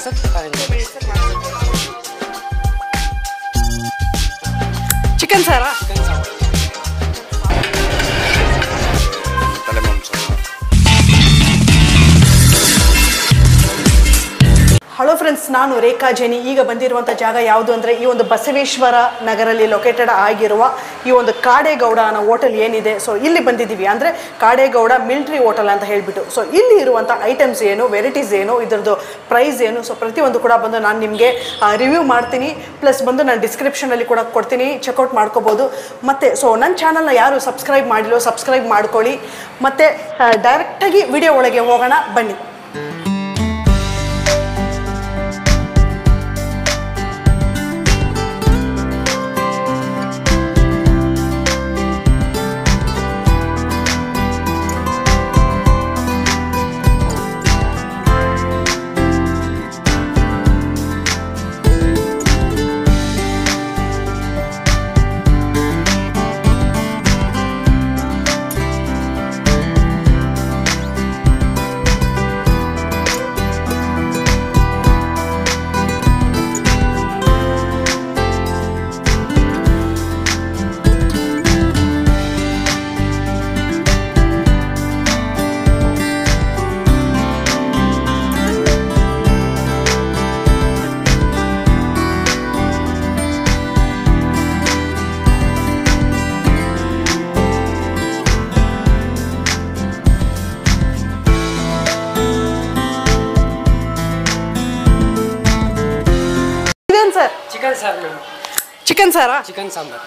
minutes chicken ಸಾರಾ? Hello friends, ನಾನು ರೇಖಾ ಜೈನಿ. ಈಗ ಬಂದಿರುವಂಥ ಜಾಗ ಯಾವುದು ಅಂದರೆ ಈ ಒಂದು ಬಸವೇಶ್ವರ ನಗರಲ್ಲಿ ಲೊಕೇಟೆಡ್ ಆಗಿರುವ ಈ ಒಂದು ಕಾಡೇಗೌಡ ಅನ್ನೋ ಹೋಟೆಲ್ ಏನಿದೆ. ಸೊ ಇಲ್ಲಿ ಬಂದಿದ್ದೀವಿ ಅಂದರೆ ಕಾಡೇಗೌಡ ಮಿಲ್ಟ್ರಿ ಹೋಟೆಲ್ ಅಂತ ಹೇಳಿಬಿಟ್ಟು. ಸೊ ಇಲ್ಲಿ ಇರುವಂಥ ಐಟಮ್ಸ್ ಏನು, ವೆರೈಟೀಸ್ ಏನು, ಇದರದ್ದು ಪ್ರೈಸ್ ಏನು, ಸೊ ಪ್ರತಿಯೊಂದು ಕೂಡ ಬಂದು ನಾನು ನಿಮಗೆ ರಿವ್ಯೂ ಮಾಡ್ತೀನಿ. ಪ್ಲಸ್ ಬಂದು ನಾನು ಡಿಸ್ಕ್ರಿಪ್ಷನಲ್ಲಿ ಕೂಡ ಕೊಡ್ತೀನಿ, ಚೆಕ್ಔಟ್ ಮಾಡ್ಕೋಬೋದು. ಮತ್ತು ಸೊ ನನ್ನ ಚಾನಲ್ನ ಯಾರು ಸಬ್ಸ್ಕ್ರೈಬ್ ಮಾಡಿಲ್ಲೋ ಸಬ್ಸ್ಕ್ರೈಬ್ ಮಾಡ್ಕೊಳ್ಳಿ. ಮತ್ತು ಡೈರೆಕ್ಟಾಗಿ ವಿಡಿಯೋ ಒಳಗೆ ಹೋಗೋಣ ಬನ್ನಿ. Chicken sir ma'am. चिकन सारा? Chicken sambar.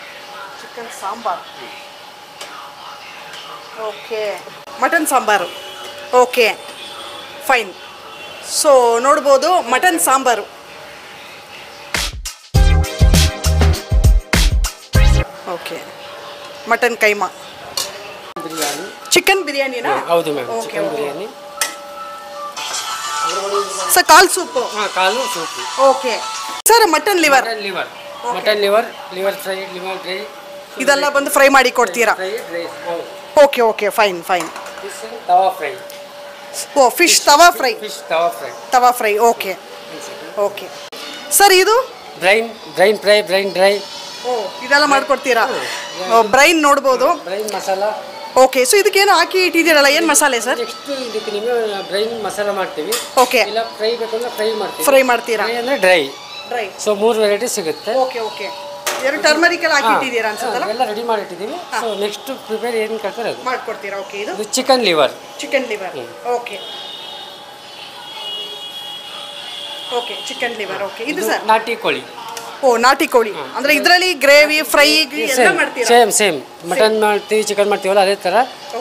Chicken sambar. Okay. Mutton sambar. Okay fine. So ನೋಡ್ಬೋದು mutton sambar. Okay. Mutton keema. Biryani. Chicken ಬಿರಿಯಾನಿನಾ? ಹೌದು ಮ್ಯಾಮ್, ಚಿಕನ್ ಬಿರಿಯಾನಿ. ಸರ್ ಕಾಲ್ ಸೂಪು. ಹಾಂ, ಕಾಲು soup. Okay sir. Mutton liver. Mutton liver, liver fry, liver dry, ಇದೆಲ್ಲ ಬಂದು ಫ್ರೈ ಮಾಡಿ ಕೊಡ್ತೀರಾ? Fry dry. Okay okay fine fine. Fish tawa fry. Oh fish tawa fry. Fish tawa fry. ತವಾ fry. Okay okay sir. ಇದು brain fry, brain dry. ಓ ಇದೆಲ್ಲ ಮಾಡ್ಕೊಡ್ತೀರಾ? Brain ನೋಡ್ಬೋದು. Brain masala. Okay. So ಇದಕ್ಕೇನು ಹಾಕಿ ಇಟ್ಟಿದ್ದೀರಲ್ಲ, ಏನು ಮಸಾಲೆ ಸರ್? ನೆಕ್ಸ್ಟ್ ಇದಕ್ಕೆ ನಿಮಗೆ ಬ್ರೈನ್ ಮಸಾಲ ಮಾಡ್ತೀವಿ. ಓಕೆ. ಇಲ್ಲ ಫ್ರೈ ಬೇಕಂದ್ರೆ ಫ್ರೈ ಮಾಡ್ತೀವಿ. ಫ್ರೈ ಮಾಡ್ತೀರಾ? ಫ್ರೈ ಅಂದರೆ ಡ್ರೈ. ಡ್ರೈ. ಸೊ 3 ವೆರೈಟಿ ಸಿಗುತ್ತೆ. Okay okay. ಎರಡು ಟರ್ಮರಿಕ್ ಎಲ್ಲ ಹಾಕಿ ಇಟ್ಟಿದ್ದೀರಾ ಅನ್ಸುತ್ತಲ್ಲ? ಎಲ್ಲ ರೆಡಿ ಮಾಡಿ ಇಟ್ಟಿದ್ದೀವಿ. ಸೊ ನೆಕ್ಸ್ಟ್ ಪ್ರಿಪೇರ್ ಏನು ಕಳ್ತಾರೆ ಅದು ಮಾಡ್ಕೊಡ್ತೀರಾ? ಓಕೆ. ಇದು chicken liver. Chicken liver. Okay okay. Chicken liver. Okay. ಇದು ಸರ್ ನಾಟಿ ಕೋಳಿ. ಓ ನಾಟಿ ಕೋಳಿ ಅಂದ್ರೆ ಇದರಲ್ಲಿ ಗ್ರೇವಿ ಫ್ರೈ ಎಲ್ಲ ಮಾಡ್ತೀರಾ? ಸೇಮ್ ಮಟನ್ ಮಾಡ್ತೀವಿ, ಚಿಕನ್ ಮಾಡ್ತೀವಲ್ಲ ಅದೇ ಥರ.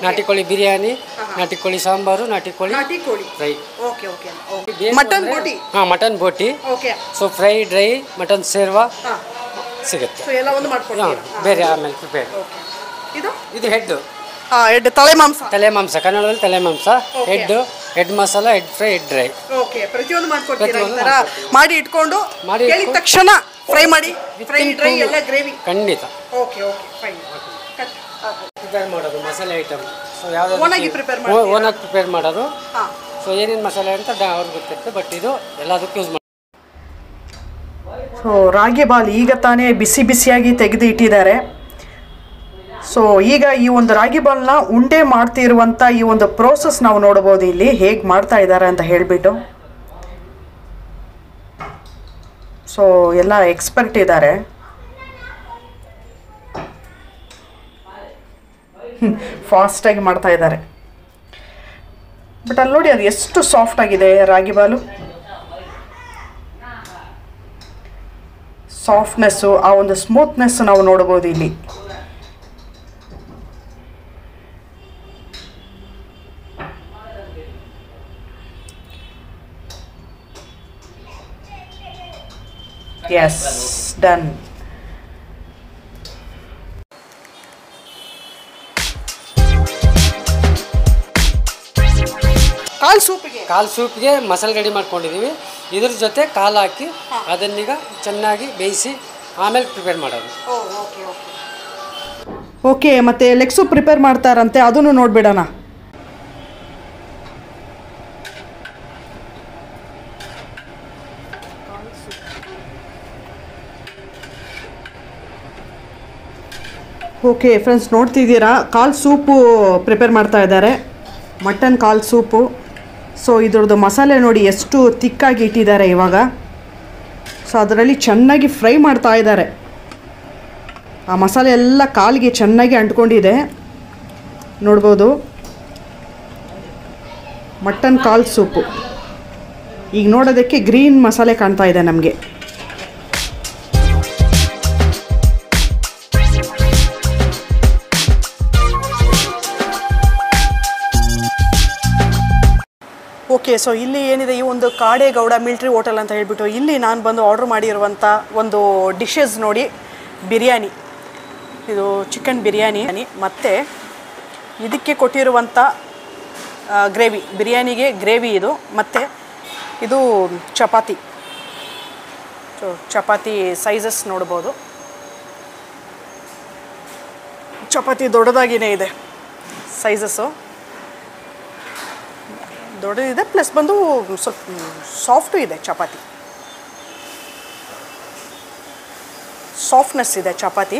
ನಾಟಿ ಕೋಳಿ ಬಿರಿಯಾನಿ, ನಾಟಿ ಕೋಳಿ ಸಾಂಬಾರು, ನಾಟಿ ಕೋಳಿ ಫ್ರೈ. Okay okay. ಮಟನ್ ಬೋಟಿ. ಹಾಂ, ಮಟನ್ ಬೋಟಿ. Okay. So fry dry, mutton ಸೇರ್ವಾ ಸಿಗುತ್ತೆ. ಸೊ ಎಲ್ಲ ಒಂದು ಮಾಡ್ಕೊಡ್ತೀರಾ? ಬೇರೆ ಆಮೇಲೆ ಪ್ರಿಪೇರ್. ಇದು ಹೆಡ್. ಹೆಡ್ ತಲೆ ಮಾಂಸ. ತಲೆ ಮಾಂಸ, ಕನ್ನಡದಲ್ಲಿ ತಲೆ ಮಾಂಸ. Head masala, head fry, head dry. Okay. ಪ್ರತಿಯೊಂದು ಮಾಡ್ಕೊಡ್ತೀರಾ? ಈ ಥರ ಮಾಡಿ ಇಟ್ಕೊಂಡು ಕೇಳಿದ ತಕ್ಷಣ ಫ್ರೈ ಮಾಡಿ, ಫ್ರೈ ಡ್ರೈ ಎಲ್ಲ ಗ್ರೇವಿ. ಖಂಡಿತ. Okay okay fine. ಪ್ರಿಪೇರ್ ಮಾಡೋದು ಮಸಾಲೆ ಐಟಮ್. ಸೊ ಯಾವ್ದು ಓನಾಗಿ ಪ್ರಿಪೇರ್ ಮಾಡಿ ಓನಾಗಿ ಪ್ರಿಪೇರ್ ಮಾಡೋದು. ಸೊ ಏನೇನು ಮಸಾಲೆ ಅಂತ ಅವ್ರಿಗೆ ಗೊತ್ತಿರುತ್ತೆ, ಬಟ್ ಇದು ಎಲ್ಲದಕ್ಕೂ ಯೂಸ್ ಮಾಡಿ. ಸೊ ರಾಗಿ ಬಾಲ್ ಈಗ ತಾನೇ ಬಿಸಿ ಬಿಸಿಯಾಗಿ ತೆಗೆದು ಇಟ್ಟಿದ್ದಾರೆ. ಸೊ ಈಗ ಈ ಒಂದು ರಾಗಿ ಬಾಲ್ನ ಉಂಡೆ ಮಾಡ್ತಿರುವಂಥ ಈ ಒಂದು ಪ್ರೋಸೆಸ್ ನಾವು ನೋಡ್ಬೋದು ಇಲ್ಲಿ ಹೇಗೆ ಮಾಡ್ತಾ ಇದ್ದಾರೆ ಅಂತ ಹೇಳಿಬಿಟ್ಟು. ಸೊ ಎಲ್ಲ ಎಕ್ಸ್ಪರ್ಟ್ ಇದ್ದಾರೆ. ಫಾಸ್ಟಾಗಿ ಮಾಡ್ತಾ ಇದ್ದಾರೆ. ಬಟ್ ಅಲ್ಲಿ ನೋಡಿ ಅದು ಎಷ್ಟು ಸಾಫ್ಟ್ ಆಗಿದೆ ರಾಗಿ ಬಾಲು. ಸಾಫ್ಟ್ನೆಸ್ಸು, ಆ ಒಂದು ಸ್ಮೂತ್ನೆಸ್ ನಾವು ನೋಡ್ಬೋದು ಇಲ್ಲಿ. S done. ಕಾಲು ಸೂಪ್ಗೆ ಮಸಾಲೆ ರೆಡಿ ಮಾಡ್ಕೊಂಡಿದ್ದೀವಿ. ಇದ್ರ ಜೊತೆ ಕಾಲು ಹಾಕಿ ಅದನ್ನೀಗ ಚೆನ್ನಾಗಿ ಬೇಯಿಸಿ ಆಮೇಲೆ ಪ್ರಿಪೇರ್ ಮಾಡೋದು. ಓಕೆ. ಮತ್ತೆ ಲೆಗ್ ಸೂಪ್ ಪ್ರಿಪೇರ್ ಮಾಡ್ತಾರಂತೆ, ಅದನ್ನು ನೋಡ್ಬಿಡೋಣ. ಓಕೆ ಫ್ರೆಂಡ್ಸ್, ನೋಡ್ತಿದ್ದೀರಾ ಕಾಲ್ ಸೂಪು ಪ್ರಿಪೇರ್ ಮಾಡ್ತಾ ಇದ್ದಾರೆ. ಮಟನ್ ಕಾಲ್ ಸೂಪು. ಸೊ ಇದ್ರದ್ದು ಮಸಾಲೆ ನೋಡಿ ಎಷ್ಟು ತಿಕ್ಕಾಗಿ ಇಟ್ಟಿದ್ದಾರೆ ಇವಾಗ. ಸೊ ಅದರಲ್ಲಿ ಚೆನ್ನಾಗಿ ಫ್ರೈ ಮಾಡ್ತಾ ಇದ್ದಾರೆ. ಆ ಮಸಾಲೆ ಎಲ್ಲ ಕಾಲಿಗೆ ಚೆನ್ನಾಗಿ ಅಂಟ್ಕೊಂಡಿದೆ ನೋಡ್ಬೋದು. ಮಟನ್ ಕಾಲ್ ಸೂಪು ಈಗ ನೋಡೋದಕ್ಕೆ ಗ್ರೀನ್ ಮಸಾಲೆ ಕಾಣ್ತಾ ಇದೆ ನಮಗೆ. ಓಕೆ, ಸೊ ಇಲ್ಲಿ ಏನಿದೆ, ಈ ಒಂದು ಕಾಡೇಗೌಡ ಮಿಲ್ಟ್ರಿ ಹೋಟೆಲ್ ಅಂತ ಹೇಳ್ಬಿಟ್ಟು ಇಲ್ಲಿ ನಾನು ಬಂದು ಆರ್ಡ್ರ್ ಮಾಡಿರುವಂಥ ಒಂದು ಡಿಶಸ್ ನೋಡಿ. ಬಿರಿಯಾನಿ, ಇದು ಚಿಕನ್ ಬಿರಿಯಾನಿ, ಮತ್ತು ಇದಕ್ಕೆ ಕೊಟ್ಟಿರುವಂಥ ಗ್ರೇವಿ, ಬಿರಿಯಾನಿಗೆ ಗ್ರೇವಿ ಇದು, ಮತ್ತು ಇದು ಚಪಾತಿ. ಸೊ ಚಪಾತಿ ಸೈಜಸ್ ನೋಡ್ಬೋದು. ಚಪಾತಿ ದೊಡ್ಡದಾಗಿಯೇ ಇದೆ, ಸೈಜಸ್ಸು ದೊಡ್ಡದಿದೆ, ಪ್ಲಸ್ ಬಂದು ಸ್ವಲ್ಪ ಸಾಫ್ಟು ಇದೆ ಚಪಾತಿ, ಸಾಫ್ಟ್ನೆಸ್ ಇದೆ ಚಪಾತಿ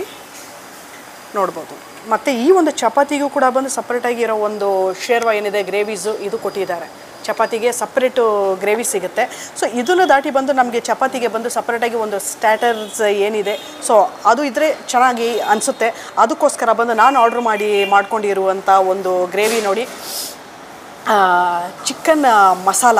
ನೋಡ್ಬೋದು. ಮತ್ತು ಈ ಒಂದು ಚಪಾತಿಗೂ ಕೂಡ ಬಂದು ಸಪ್ರೇಟಾಗಿರೋ ಒಂದು ಶೇರ್ವಾ ಏನಿದೆ ಗ್ರೇವೀಸು ಇದು ಕೊಟ್ಟಿದ್ದಾರೆ. ಚಪಾತಿಗೆ ಸಪ್ರೇಟು ಗ್ರೇವಿ ಸಿಗುತ್ತೆ. ಸೊ ಇದನ್ನು ದಾಟಿ ಬಂದು ನಮಗೆ ಚಪಾತಿಗೆ ಬಂದು ಸಪ್ರೇಟಾಗಿ ಒಂದು ಸ್ಟಾರ್ಟರ್ಸ್ ಏನಿದೆ, ಸೊ ಅದು ಇದ್ದರೆ ಚೆನ್ನಾಗಿ ಅನಿಸುತ್ತೆ. ಅದಕ್ಕೋಸ್ಕರ ಬಂದು ನಾನು ಆರ್ಡ್ರ್ ಮಾಡ್ಕೊಂಡಿರುವಂಥ ಒಂದು ಗ್ರೇವಿ ನೋಡಿ, ಚಿಕನ್ ಮಸಾಲ.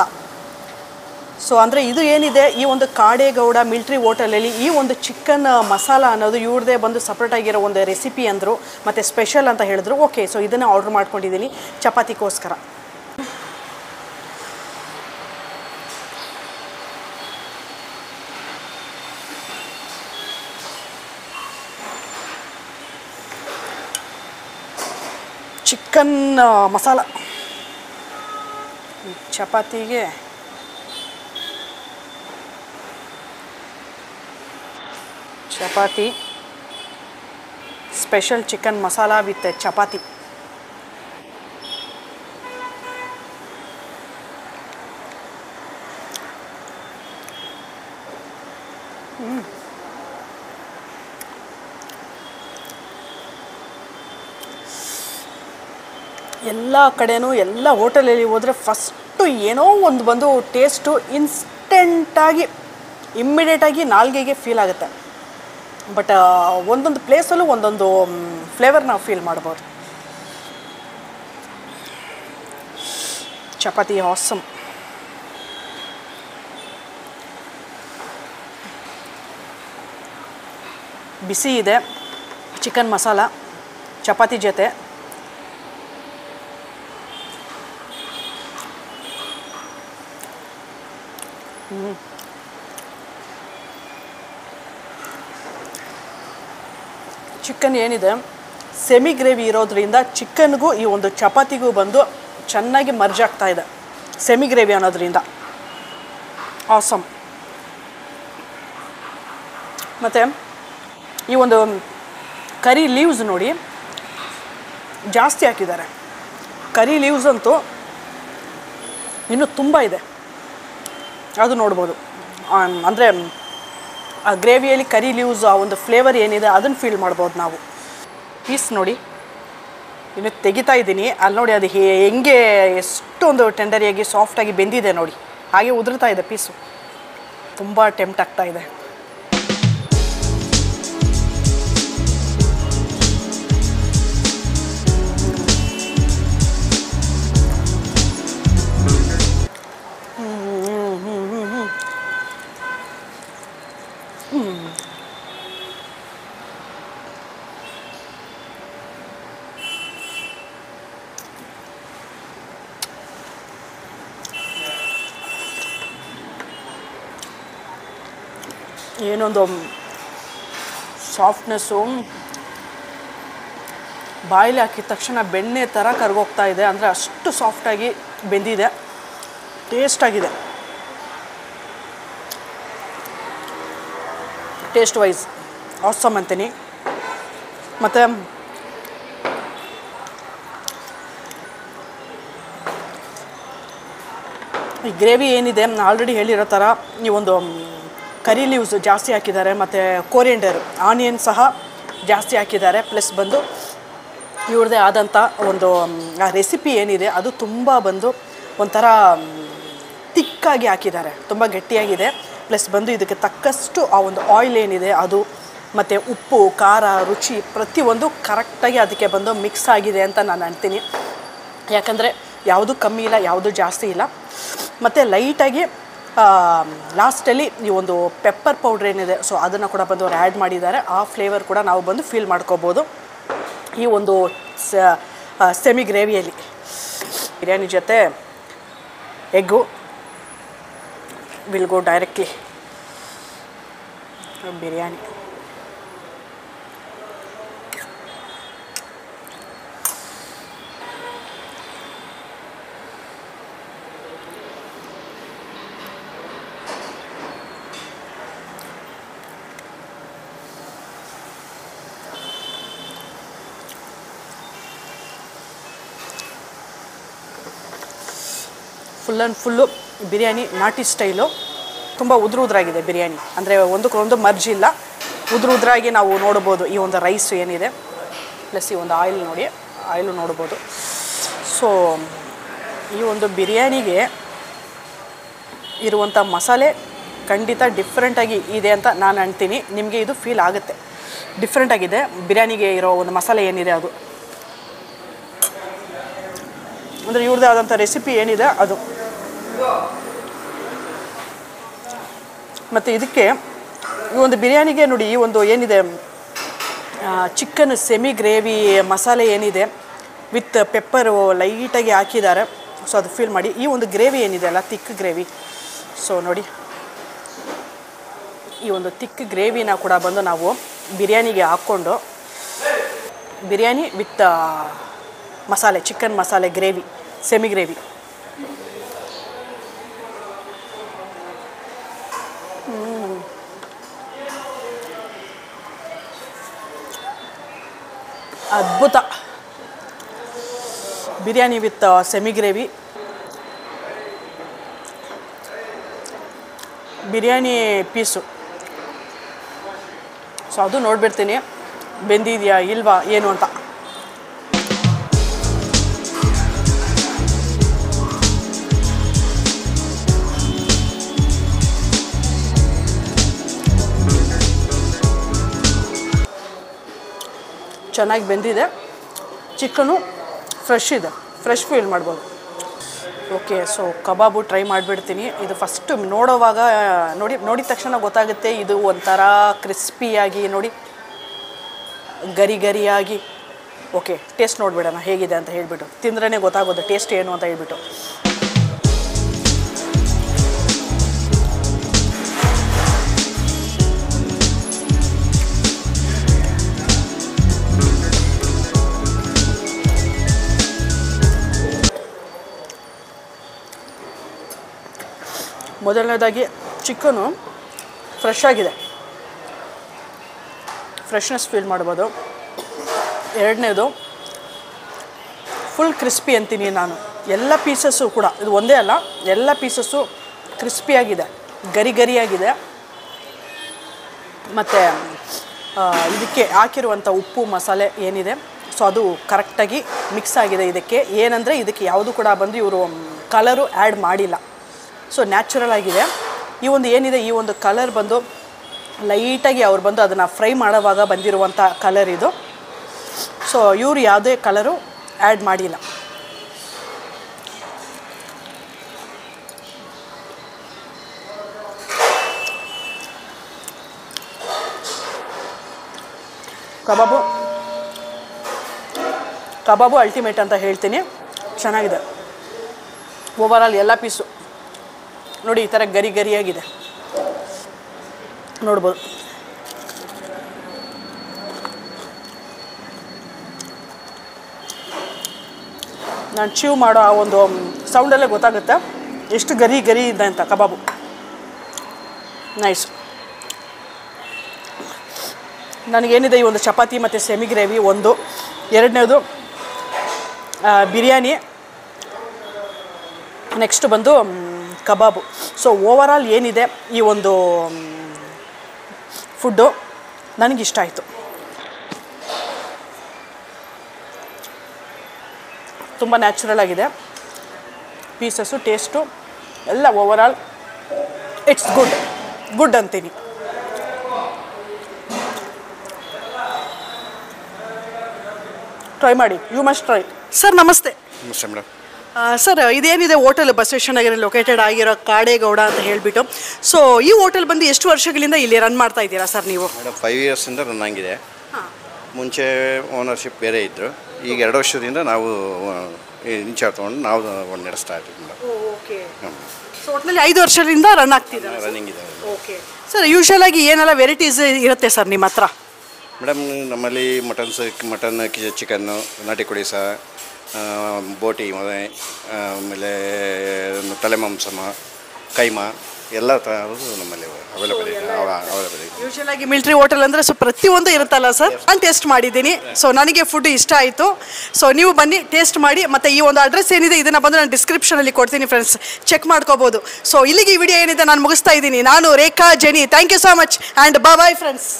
ಸೊ ಅಂದರೆ ಇದು ಏನಿದೆ, ಈ ಒಂದು ಕಾಡೇಗೌಡ ಮಿಲ್ಟ್ರಿ ಹೋಟೆಲಲ್ಲಿ ಈ ಒಂದು ಚಿಕನ್ ಮಸಾಲ ಅನ್ನೋದು ಇವ್ರದ್ದೇ ಬಂದು ಸಪ್ರೇಟಾಗಿರೋ ಒಂದು ರೆಸಿಪಿ ಅಂದರು, ಮತ್ತು ಸ್ಪೆಷಲ್ ಅಂತ ಹೇಳಿದ್ರು. ಓಕೆ, ಸೊ ಇದನ್ನು ಆರ್ಡ್ರ್ ಮಾಡ್ಕೊಂಡಿದ್ದೀನಿ ಚಪಾತಿಗೋಸ್ಕರ. ಚಿಕನ್ ಮಸಾಲ ಚಪಾತಿಗೆ chapati special chicken masala with chapati. ಎಲ್ಲ ಕಡೆನೂ ಎಲ್ಲ ಹೋಟೆಲಲ್ಲಿ ಹೋದರೆ ಫಸ್ಟು ಏನೋ ಒಂದು ಬಂದು ಟೇಸ್ಟು ಇನ್ಸ್ಟೆಂಟಾಗಿ ಇಮ್ಮಿಡಿಯೇಟಾಗಿ ನಾಲ್ಗೆಗೆ ಫೀಲ್ ಆಗುತ್ತೆ. ಬಟ್ ಒಂದೊಂದು ಪ್ಲೇಸಲ್ಲೂ ಒಂದೊಂದು ಫ್ಲೇವರ್ ನಾವು ಫೀಲ್ ಮಾಡ್ಬೋದು. ಚಪಾತಿ ಆಸಮ್. ಬಿಸಿ ಇದೆ ಚಿಕನ್ ಮಸಾಲ ಚಪಾತಿ ಜೊತೆ. ಚಿಕನ್ ಏನಿದೆ ಸೆಮಿ ಗ್ರೇವಿ ಇರೋದ್ರಿಂದ ಚಿಕನ್ಗೂ ಈ ಒಂದು ಚಪಾತಿಗೂ ಬಂದು ಚೆನ್ನಾಗಿ ಮರ್ಜ್ ಆಗ್ತಾ ಇದೆ, ಸೆಮಿ ಗ್ರೇವಿ ಅನ್ನೋದ್ರಿಂದ. ಆಸಮ್. ಮತ್ತು ಈ ಒಂದು ಕರಿ ಲೀವ್ಸ್ ನೋಡಿ ಜಾಸ್ತಿ ಹಾಕಿದ್ದಾರೆ. ಕರಿ ಲೀವ್ಸ್ ಅಂತೂ ಇನ್ನೂ ತುಂಬ ಇದೆ, ಅದು ನೋಡ್ಬೋದು. ಅಂದರೆ ಆ ಗ್ರೇವಿಯಲ್ಲಿ ಕರಿ ಲೀವ್ಸ್ ಆ ಒಂದು ಫ್ಲೇವರ್ ಏನಿದೆ ಅದನ್ನು ಫೀಲ್ ಮಾಡ್ಬೋದು ನಾವು. ಪೀಸ್ ನೋಡಿ ಇನ್ನು ತೆಗಿತಾ ಇದ್ದೀನಿ, ಅಲ್ಲಿ ನೋಡಿ ಅದು ಹೆಂಗೆ ಎಷ್ಟೊಂದು ಟೆಂಡರಿಯಾಗಿ ಸಾಫ್ಟಾಗಿ ಬೆಂದಿದೆ ನೋಡಿ, ಹಾಗೆ ಉದುರ್ತಾ ಇದೆ ಪೀಸು. ತುಂಬ ಟೆಂಪ್ಟ್ ಆಗ್ತಾ ಇದೆ. ಏನೊಂದು ಸಾಫ್ಟ್ನೆಸ್ಸು, ಬಾಯಲ್ಲಿ ಹಾಕಿದ ತಕ್ಷಣ ಬೆಣ್ಣೆ ಥರ ಕರ್ಗೋಗ್ತಾ ಇದೆ. ಅಂದರೆ ಅಷ್ಟು ಸಾಫ್ಟಾಗಿ ಬೆಂದಿದೆ, ಟೇಸ್ಟಾಗಿದೆ. ಟೇಸ್ಟ್ ವೈಸ್ ಆಸಮ್ ಅಂತೀನಿ. ಮತ್ತು ಈ ಗ್ರೇವಿ ಏನಿದೆ ಆಲ್ರೆಡಿ ಹೇಳಿರೋ ಥರ ಈ ಒಂದು ಕರಿ ಲೀವ್ಸ್ ಜಾಸ್ತಿ ಹಾಕಿದ್ದಾರೆ, ಮತ್ತು ಕೋರಿಯಂಡರ್ ಆನಿಯನ್ ಸಹ ಜಾಸ್ತಿ ಹಾಕಿದ್ದಾರೆ. ಪ್ಲಸ್ ಬಂದು ಇವ್ರದ್ದೇ ಆದಂಥ ಒಂದು ರೆಸಿಪಿ ಏನಿದೆ ಅದು ತುಂಬ ಬಂದು ಒಂಥರ ತಿಕ್ಕಾಗಿ ಹಾಕಿದ್ದಾರೆ, ತುಂಬ ಗಟ್ಟಿಯಾಗಿದೆ. ಪ್ಲಸ್ ಬಂದು ಇದಕ್ಕೆ ತಕ್ಕಷ್ಟು ಆ ಒಂದು ಆಯಿಲ್ ಏನಿದೆ ಅದು ಮತ್ತು ಉಪ್ಪು ಖಾರ ರುಚಿ ಪ್ರತಿಯೊಂದು ಕರೆಕ್ಟಾಗಿ ಅದಕ್ಕೆ ಬಂದು ಮಿಕ್ಸ್ ಆಗಿದೆ ಅಂತ ನಾನು ಅಂತೀನಿ. ಯಾಕಂದರೆ ಯಾವುದು ಕಮ್ಮಿ ಇಲ್ಲ, ಯಾವುದು ಜಾಸ್ತಿ ಇಲ್ಲ. ಮತ್ತು ಲೈಟಾಗಿ ಲಾಸ್ಟಲ್ಲಿ ಈ ಒಂದು ಪೆಪ್ಪರ್ ಪೌಡ್ರ್ ಏನಿದೆ ಸೊ ಅದನ್ನು ಕೂಡ ಬಂದು ಅವ್ರು ಆ್ಯಡ್ ಮಾಡಿದ್ದಾರೆ. ಆ ಫ್ಲೇವರ್ ಕೂಡ ನಾವು ಬಂದು ಫೀಲ್ ಮಾಡ್ಕೋಬೋದು ಈ ಒಂದು ಸೆಮಿ ಗ್ರೇವಿಯಲ್ಲಿ. ಬಿರಿಯಾನಿ ಜೊತೆ egg will go directly biryani. Full and full biryani ನಾಟಿ ಸ್ಟೈಲು, ತುಂಬ ಉದುರಾಗಿದೆ ಬಿರಿಯಾನಿ. ಅಂದರೆ ಒಂದಕ್ಕೊಂದು ಮರ್ಜ್ ಇಲ್ಲ, ಉದುರಾಗಿ ನಾವು ನೋಡ್ಬೋದು ಈ ಒಂದು ರೈಸ್ ಏನಿದೆ. ಪ್ಲಸ್ ಈ ಒಂದು ಆಯಿಲ್ ನೋಡಿ, ಆಯಿಲು ನೋಡ್ಬೋದು. ಸೊ ಈ ಒಂದು ಬಿರಿಯಾನಿಗೆ ಇರುವಂಥ ಮಸಾಲೆ ಖಂಡಿತ ಡಿಫ್ರೆಂಟಾಗಿ ಇದೆ ಅಂತ ನಾನು ಅಂತೀನಿ. ನಿಮಗೆ ಇದು ಫೀಲ್ ಆಗುತ್ತೆ, ಡಿಫ್ರೆಂಟಾಗಿದೆ ಬಿರಿಯಾನಿಗೆ ಇರೋ ಒಂದು ಮಸಾಲೆ ಏನಿದೆ ಅದು. ಅಂದರೆ ಇವ್ರದ್ದೇ ಆದಂಥ ರೆಸಿಪಿ ಏನಿದೆ ಅದು. ಮತ್ತು ಇದಕ್ಕೆ ಈ ಒಂದು ಬಿರಿಯಾನಿಗೆ ನೋಡಿ, ಈ ಒಂದು ಏನಿದೆ ಚಿಕನ್ ಸೆಮಿ ಗ್ರೇವಿ ಮಸಾಲೆ ಏನಿದೆ ವಿತ್ ಪೆಪ್ಪರು ಲೈಟಾಗಿ ಹಾಕಿದ್ದಾರೆ. ಸೊ ಅದು ಫೀಲ್ ಮಾಡಿ. ಈ ಒಂದು ಗ್ರೇವಿ ಏನಿದೆ ಅಲ್ಲ, ತಿಕ್ ಗ್ರೇವಿ, ಸೊ ನೋಡಿ ಈ ಒಂದು ತಿಕ್ ಗ್ರೇವಿನ ಕೂಡ ಬಂದು ನಾವು ಬಿರಿಯಾನಿಗೆ ಹಾಕ್ಕೊಂಡು ಬಿರಿಯಾನಿ ವಿತ್ ಮಸಾಲೆ, ಚಿಕನ್ ಮಸಾಲೆ ಗ್ರೇವಿ, ಸೆಮಿ ಗ್ರೇವಿ. ಅದ್ಭುತ biryani with semi gravy. Biryani piece so ಅದು ನೋಡ್ಬಿಡ್ತೀನಿ ಬೆಂದಿದೆಯಾ ಇಲ್ವಾ ಏನು ಅಂತ. ಚೆನ್ನಾಗಿ ಬೆಂದಿದೆ, ಚಿಕನು ಫ್ರೆಶ್ ಇದೆ, ಫ್ರೆಶ್ ಫೀಲ್ ಮಾಡ್ಬೋದು. ಓಕೆ, ಸೊ ಕಬಾಬು ಟ್ರೈ ಮಾಡಿಬಿಡ್ತೀನಿ. ಇದು ಫಸ್ಟ್ ನೋಡೋವಾಗ ನೋಡಿದ ತಕ್ಷಣ ಗೊತ್ತಾಗುತ್ತೆ ಇದು ಒಂಥರ ಕ್ರಿಸ್ಪಿಯಾಗಿ ನೋಡಿ, ಗರಿ ಗರಿಯಾಗಿ. ಓಕೆ, ಟೇಸ್ಟ್ ನೋಡಿಬಿಡೋಣ ಹೇಗಿದೆ ಅಂತ ಹೇಳಿಬಿಟ್ಟು, ತಿಂದ್ರೇ ಗೊತ್ತಾಗೋದು ಟೇಸ್ಟ್ ಏನು ಅಂತ ಹೇಳ್ಬಿಟ್ಟು. ಮೊದಲನೇದಾಗಿ ಚಿಕನು ಫ್ರೆಶ್ ಆಗಿದೆ, ಫ್ರೆಶ್ನೆಸ್ ಫೀಲ್ ಮಾಡ್ಬೋದು. ಎರಡನೇದು ಫುಲ್ ಕ್ರಿಸ್ಪಿ ಅಂತೀನಿ ನಾನು. ಎಲ್ಲ ಪೀಸಸ್ಸು ಕೂಡ, ಇದು ಒಂದೇ ಅಲ್ಲ, ಎಲ್ಲ ಪೀಸಸ್ಸು ಕ್ರಿಸ್ಪಿಯಾಗಿದೆ, ಗರಿ ಗರಿಯಾಗಿದೆ. ಮತ್ತು ಇದಕ್ಕೆ ಹಾಕಿರುವಂಥ ಉಪ್ಪು ಮಸಾಲೆ ಏನಿದೆ ಸೊ ಅದು ಕರೆಕ್ಟಾಗಿ ಮಿಕ್ಸ್ ಆಗಿದೆ. ಇದಕ್ಕೆ ಏನಂದರೆ ಇದಕ್ಕೆ ಯಾವುದು ಕೂಡ ಬಂದು ಇವರು ಕಲರು ಆ್ಯಡ್ ಮಾಡಿಲ್ಲ, ಸೊ ನ್ಯಾಚುರಲ್ ಆಗಿದೆ. ಈ ಒಂದು ಏನಿದೆ ಈ ಒಂದು ಕಲರ್ ಬಂದು ಲೈಟಾಗಿ ಅವ್ರು ಬಂದು ಅದನ್ನು ಫ್ರೈ ಮಾಡೋವಾಗ ಬಂದಿರುವಂಥ ಕಲರ್ ಇದು. ಸೊ ಇವರು ಯಾವುದೇ ಕಲರು ಆ್ಯಡ್ ಮಾಡಿಲ್ಲ. ಕಬಾಬು ಅಲ್ಟಿಮೇಟ್ ಅಂತ ಹೇಳ್ತೀನಿ, ಚೆನ್ನಾಗಿದೆ. ಓವರಾಲ್ ಎಲ್ಲ ಪೀಸು ನೋಡಿ ಈ ಥರ ಗರಿ ಗರಿಯಾಗಿದೆ ನೋಡ್ಬೋದು. ನಾನು ಚೀವ್ ಮಾಡೋ ಆ ಒಂದು ಸೌಂಡಲ್ಲೇ ಗೊತ್ತಾಗುತ್ತೆ ಎಷ್ಟು ಗರಿ ಗರಿ ಇದೆ ಅಂತ ಕಬಾಬು. ನೈಸ್. ನನಗೇನಿದೆ ಈ ಒಂದು ಚಪಾತಿ ಮತ್ತು ಸೆಮಿ ಗ್ರೇವಿ ಒಂದು, ಎರಡನೇದು ಬಿರಿಯಾನಿ, ನೆಕ್ಸ್ಟ್ ಬಂದು ಕಬಾಬು. ಸೊ ಓವರಾಲ್ ಏನಿದೆ ಈ ಒಂದು ಫುಡ್ಡು ನನಗಿಷ್ಟ ಆಯಿತು. ತುಂಬ ನ್ಯಾಚುರಲ್ ಆಗಿದೆ. ಪೀಸಸ್ಸು ಟೇಸ್ಟು ಎಲ್ಲ ಓವರಾಲ್ ಇಟ್ಸ್ ಗುಡ್ ಅಂತೀನಿ. ಟ್ರೈ ಮಾಡಿ, ಯು ಮಸ್ಟ್ ಟ್ರೈ. ಸರ್ ನಮಸ್ತೆ. ನಮಸ್ತೆ madam. Sir ಇದೇನಿದೆ hotel Basaveshwara Nagar located ಆಗಿರೋ ಕಾಡೇಗೌಡ ಅಂತ ಹೇಳಿಬಿಟ್ಟು, ಸೊ ಈ ಹೋಟೆಲ್ ಬಂದು ಎಷ್ಟು ವರ್ಷಗಳಿಂದ ಇಲ್ಲಿ ರನ್ ಮಾಡ್ತಾ ಇದ್ದೀರಾ ಸರ್ ನೀವು? ಮೇಡಮ್ 5 ಇಯರ್ಸಿಂದ ರನ್ ಆಗಿದೆ. ಮುಂಚೆ ಓನರ್ಶಿಪ್ ಬೇರೆ ಇದ್ದರು. ಈಗ 2 ವರ್ಷದಿಂದ ನಾವು ಇನ್ಚಾರ್ಜ್ ತೊಗೊಂಡು ನಾವು ನಡೆಸ್ತಾ ಇದ್ದೀವಿ ಮೇಡಮ್. ಓಕೆ. ಸೊ ಒಟ್ಟಿನಲ್ಲಿ 5 ವರ್ಷದಿಂದ ರನ್ ಆಗ್ತಿದೆ, ರನ್ನಿಂಗ್ ಇದೆ. Okay sir. ಯೂಶುವಲ್ ಆಗಿ ಏನೆಲ್ಲ ವೆರೈಟೀಸ್ ಇರುತ್ತೆ ಸರ್ ನಿಮ್ಮ ಹತ್ರ? ಮೇಡಮ್ ನಮ್ಮಲ್ಲಿ ಮಟನ್ ಚಿಕನ್ನು, ನಾಟಿ ಕೋಳಿ ಸಹ, ಬೋಟಿ ಆಮೇಲೆ ತಲೆ ಮಾಂಸಮ, ಕೈಮಾ ಎಲ್ಲ ಥರದ್ದು ನಮ್ಮಲ್ಲಿ ಅವೈಲೇಬಲ್ ಇದೆ. ಯೂಶುವಲ್ ಆಗಿ ಮಿಲಿಟರಿ ಹೋಟೆಲ್ ಅಂದರೆ ಸೊ ಪ್ರತಿಯೊಂದು ಇರುತ್ತಲ್ಲ ಸರ್. ನಾನು ಟೇಸ್ಟ್ ಮಾಡಿದ್ದೀನಿ, ಸೊ ನನಗೆ ಫುಡ್ ಇಷ್ಟ ಆಯಿತು. ಸೊ ನೀವು ಬನ್ನಿ ಟೇಸ್ಟ್ ಮಾಡಿ. ಮತ್ತು ಈ ಒಂದು ಅಡ್ರೆಸ್ ಏನಿದೆ ಇದನ್ನು ಬಂದು ನಾನು ಡಿಸ್ಕ್ರಿಪ್ಷನಲ್ಲಿ ಕೊಡ್ತೀನಿ ಫ್ರೆಂಡ್ಸ್, ಚೆಕ್ ಮಾಡ್ಕೋಬೋದು. ಸೊ ಇಲ್ಲಿಗೆ ಈ ವಿಡಿಯೋ ಏನಿದೆ ನಾನು ಮುಗಿಸ್ತಾ ಇದ್ದೀನಿ. ನಾನು Rekha Jenny. Thank you so much and bye friends.